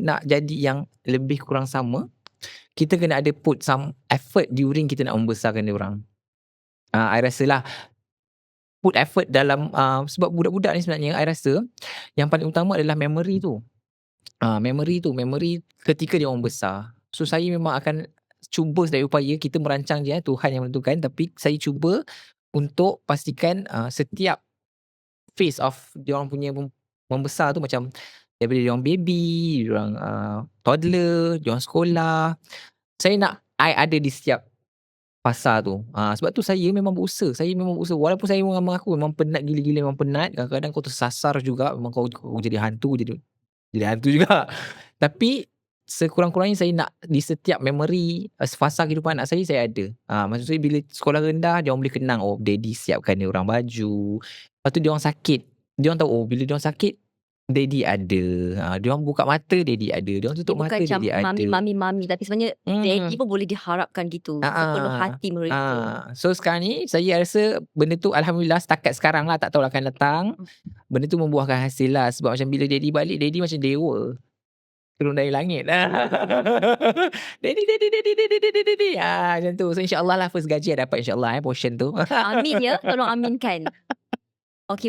nak jadi yang lebih kurang sama, kita kena ada put some effort during kita nak membesarkan diorang. I rasalah put effort dalam sebab budak-budak ni sebenarnya I rasa yang paling utama adalah memory tu. Memory ketika dia orang besar. So saya memang akan cuba sedaya upaya, kita merancang je, Tuhan yang menentukan, tapi saya cuba untuk pastikan setiap phase of diorang punya membesar tu, macam daripada diorang baby, diorang toddler, diorang sekolah, saya nak I ada di setiap fasa tu. Sebab tu saya memang berusaha walaupun saya memang mengaku memang penat gila-gila, memang penat, kadang-kadang kau tersasar juga, memang kau jadi hantu juga. Tapi sekurang-kurangnya saya nak di setiap memory fasa kehidupan anak saya ada. Maksud saya bila sekolah rendah dia orang boleh kenang, oh daddy siapkan dia orang baju. Lepas tu dia orang sakit, dia orang tahu, oh bila dia orang sakit daddy ada. Dia orang buka mata daddy ada. Dia orang tutup mata Bukan daddy macam ada. mami, tapi sebenarnya daddy pun boleh diharapkan gitu, sepenuh hati mereka. So sekarang ni saya rasa benda tu alhamdulillah setakat sekarang lah, tak tahulah akan datang. Benda tu membuahkan hasil lah. Sebab macam bila daddy balik, daddy macam dewa turun dari langit. Daddy. Macam tu. So insyaAllah lah first gaji I dapat, insyaAllah portion tu. Amin ya, tolong aminkan. Okay.